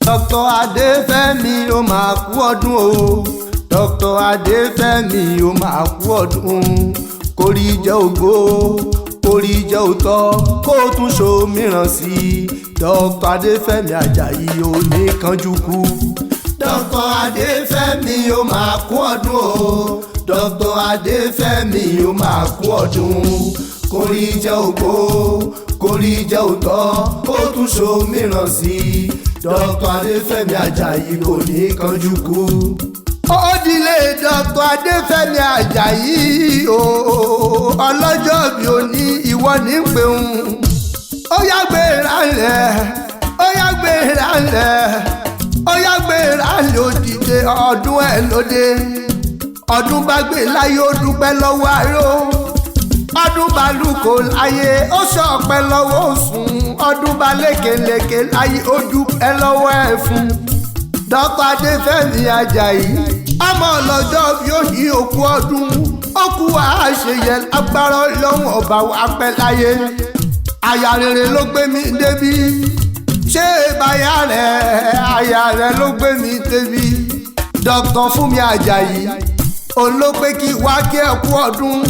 Dr. Adefemi ó máa kú ọdún o. Dr. Adefemi ó máa kú ọdún. Kórí jẹ́ ògo, kórí jẹ́ òótọ́, kó tún ṣòmíràn sí i. Dr. Adefemi Ajayi ò ní kánjú kú. Dr. Adefemi ó máa kú ọdún o. Dr. Adefemi ó máa kú ọdún. Kórí jẹ́ ògo, kórí jẹ́ òótọ́, kó tún ṣòmíràn sí i. Dr. Adefemi Ajayi kò ní kánjú kú. Ó dilé Dr. Adefemi Ajayi o, ọlọ́jọ́ bí o ní ìwọ ní pẹ̀hún. Ó yá gbéra lẹ̀, ó yá gbéra lẹ̀, ó yá gbéra lẹ̀, ó dìde ọdún ẹ̀ lóde. Ọdún bá gbé láyé ó dúpẹ́ lọ́wọ́ aró. Ọdún bá lùkò láyé ó ṣọpẹ́ lọ́wọ́ òsùn. Ọdún bá lékeleke láyé ó dúpẹ́ lọ́wọ́ ẹ̀fún. Dr. Adefemi Ajayi ọmọ ọlọ́jọ́ bí ó ní òkú ọdún. Ó kú àṣeyẹ lágbára Ọlọ́run ọba wa pẹ́ láyé. Aya rere ló gbé mi débi. Ṣé báyà rẹ̀ aya rẹ̀ ló gbé mi débi. Dr. Fúnmi Ajayi olóògbé kí wá kí ẹ kú ọdún.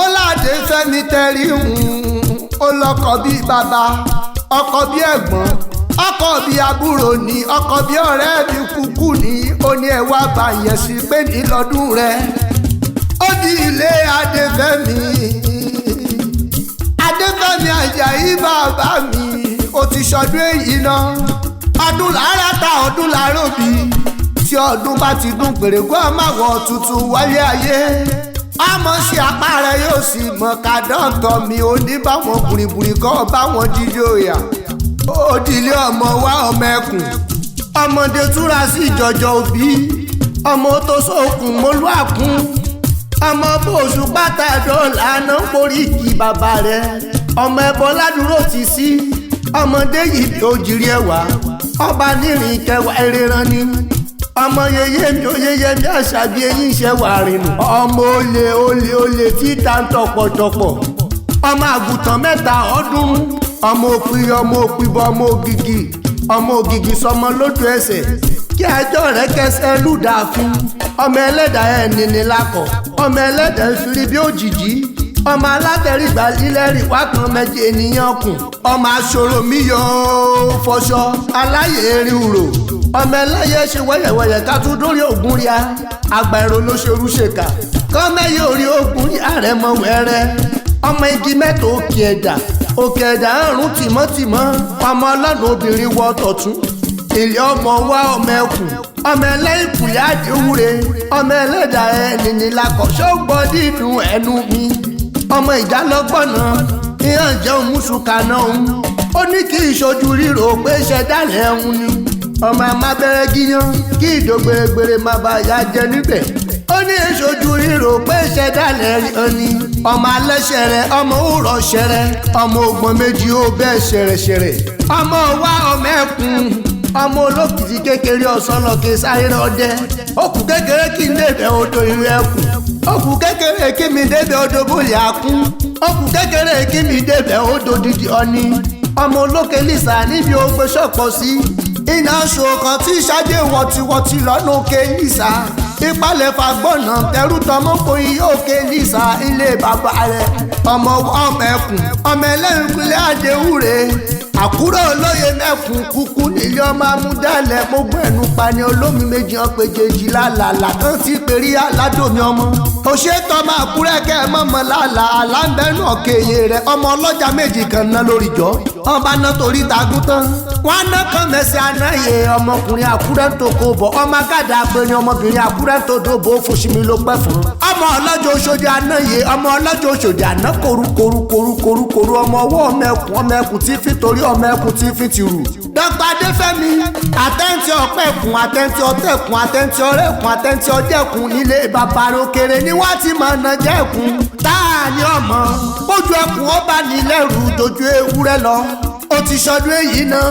Ó l'Adefemi tẹ̀rí ó lọ́kọ bí bàbá, ọkọ bí ẹ̀gbọ́n, ọkọ bí àbúrò ní, ọkọ bí ọ̀rẹ́ bí kúkú ní. Ó ní ẹ wá bá yẹn sí pé ní lọ́dún rẹ̀. Ó di ilé Adefemi. Adefemi Ajayi bàbá mi, ó ti ṣọdún èyí náà. Ọdún lára ta ọdún láàárọ̀ bí. Tí ọdún bá ti dún gbèrègbè ọmọwọ̀ tuntun wáyé ayé. Àmọ́ ṣe apá rẹ̀ yóò sì mọ̀ ká dọ́tọ̀ mi ò ní báwọn bùrìbùrì kọ́ báwọn dídí òyà. Ó dilé ọmọ wa ọmọ ẹkùn. Ọmọdé túra sí ìjọjọ òbí. Ọmọ tó sókun mólú àkún. Ọmọ bóṣù pátá dọ́là náà ń porí kí bàbá rẹ̀. Ọmọ ẹbọ ládùúró ti sí. Ọmọdé yìí bí òjìrí ẹwà. Ọba nírìn kẹwàá ẹrẹran ni. Ọmọ yeye mi ó yeye mi àṣàbí eyín iṣẹ́ wà rìnnù. Ọmọ olè tí ta ń tọ̀pọ̀tọ̀pọ̀. Ọmọ àgùntàn mẹ́ta ọdún. Ọmọ òpìbọ ọmọ ògìgì. Ọmọ ògìgì sọmọ lójú ẹsẹ̀. Kí ẹjọ́ rẹ̀ kẹsẹ̀ lùdàfin. Ọmọ ẹlẹ́dà ẹ̀ nìní lakọ̀. Ọmọ ẹlẹ́dà ìfiri bí òjìjí. Ọmọ alátẹ̀rígbà lílẹ̀rì wá kan méjì ènìyàn kùn. Ọmọ aṣòro mi yọ fọṣọ aláyè erin ùrò. Ọmọ ẹlẹ́yẹ ṣe wẹ́yẹ̀wẹ́yẹ̀ ká tún dórí ògùn rí a. Àgbà èrò ló ṣerú ṣèkà. Kọ́mẹ́yẹ orí ògùn rí ààrẹ mọ wẹ́rẹ́. Ọmọ igi mẹ́ta òkè ẹ̀dà. Òkè ẹ̀dà àrùn tìmọ́tìmọ́. Ọmọ ọlọ́dún obìnrin wọ tọ̀tún. Ilé ọmọ wa ọmọ ẹkùn. Ọmọ ẹlẹ́yìn kùlẹ̀ àdéhùre. Ọmọ ẹlẹ́dà ẹni ní lakọ̀ ṣó gbọ́ dídùn ẹnu mi. Ọmọ ìjálọ́gbọ̀nà ìhàn jẹun mùsùlùkà náà ń. Ó ní kí ìṣojú ríro pé ṣẹ̀dálẹ̀ ẹ̀hún ni. Ọmọ amábẹ́rẹ́ gíyán kí ìdó gbèrègbèrè má bá ya jẹ níbẹ̀. Ó ní ìṣojú ríro pé ṣẹ̀dálẹ̀ ẹ̀hún ni. Ọmọ alẹ́ṣẹ̀rẹ̀ ọmọ òrọ̀ ṣẹ̀rẹ̀. Ọmọ ògbọ́n méjì ó bẹ́ẹ̀ ṣẹ̀rẹ̀ṣẹ̀rẹ̀. Ọmọ wa ọmọ ẹkùn. Ọmọ olókìtì kékeré ọ̀sán lọ kí sáré ọdẹ. Òkú kékeré kí n débẹ̀ odò ìrù ẹkùn. Òkú kékeré kí mi débẹ̀ odò bóyá akún. Òkú kékeré kí mi débẹ̀ odò dídì ọní. Ọmọ olókè lìsà níbi ó gbé ṣọ̀pọ̀ sí. Iná aṣọ kan tí ṣáájú wọ̀tíwọ̀tí lọ́nà òkè lìsà. Ìpalẹ̀ fagbọ́nà tẹrú tọmọ kò yí òkè lìsà ilé bàbá rẹ̀. Ọmọ ọmọ ẹkùn ọmọ ẹlẹ́rìn kúlẹ̀ àdéhùre. Àkúrẹ́ olóye mẹ́kùn kúkú nílé ọmọ amúdálẹ̀ mógún ẹnu pani olómi méjì ọ̀pẹ̀jẹ̀jì lálàlà kan tí pèrí aládòmí ọmọ. Òṣètò ọmọ Àkúrẹ́ kẹ́ ẹ mọ̀mọ́ lálà aláǹbẹ̀nù ọ̀kẹ́yẹ rẹ̀ ọmọ ọlọ́jà méjì kan ná lórí jọ. Ọba náà torí tagún tán. Wọ́n á ná kan mẹ́sẹ̀ anáyè ọmọkùnrin Àkúrẹ́ tó kó bọ̀. Ọmọ agádà apẹ̀rin ọmọbìnrin Àkúrẹ́ tó dóbò fòṣìmí ló pẹ́ fún. Ọmọ ọlọ́jọ́ Òṣòdì anáyè ọmọ ọlọ́jọ́ Òṣòdì àná korukorukorukoru ọmọ ọwọ́ ọmọ ẹkùn tí fi torí ọmọ ẹkùn tí fi ti rù. Dr. Adefemi àtẹ́ntì ọ̀pẹ̀kùn àtẹ́ntì ọ̀tẹ̀kùn àtẹ́ntì ọ̀rẹ́kùn àtẹ́ntì ọ̀jẹ̀kùn nílé bàbá òkèrè ni wọ́n ti mọ̀ ọ̀nà jẹ́kùn. Táà ní ọmọ bójú ẹkùn ó bá ní lẹ́rù dojú ewúrẹ́ lọ. Ó ti ṣọdún èyí náà.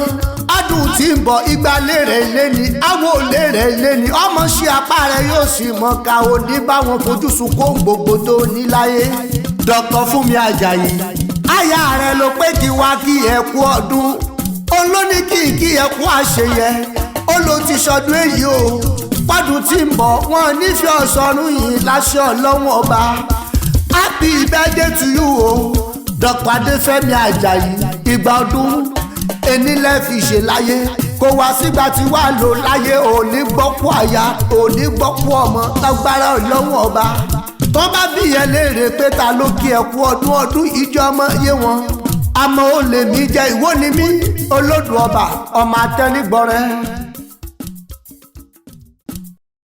Adùn tí ń bọ̀ igba lérè ilé ni àwọn olérè ilé ni. Ọmọ ṣe apá rẹ̀ yóò sì mọ̀ ká o ní báwọn fojú sunkún gbogbo tó ní láyé. Dr. Fúnmi Ajayi aya rẹ̀ ló pé kí wá kí ẹ kú ọdún. Olóní kí kí ẹ kú àṣeyẹ ó ló ti ṣọdún èyí o pọ́dún tí ń bọ̀ wọ́n nífẹ̀ẹ́ ọ̀sọ́run yìí láṣẹ ọlọ́run ọba happy birthday to you o Dr. Adefemi Ajayi ìgbà ọdún enílẹ̀ fi ṣe láyé kò wá sígbà tí wàá lò láyé òní gbọ́kú àyà òní gbọ́kú ọmọ lágbára ọlọ́run ọba tó bá bí yẹn léèrè pé ta ló kí ẹ kú ọdún ìjọ ọmọ yé wọn àmọ́ ó lè mí jẹ ìwọ ni mí olódù ọba ọmọ atẹnigbọrẹ.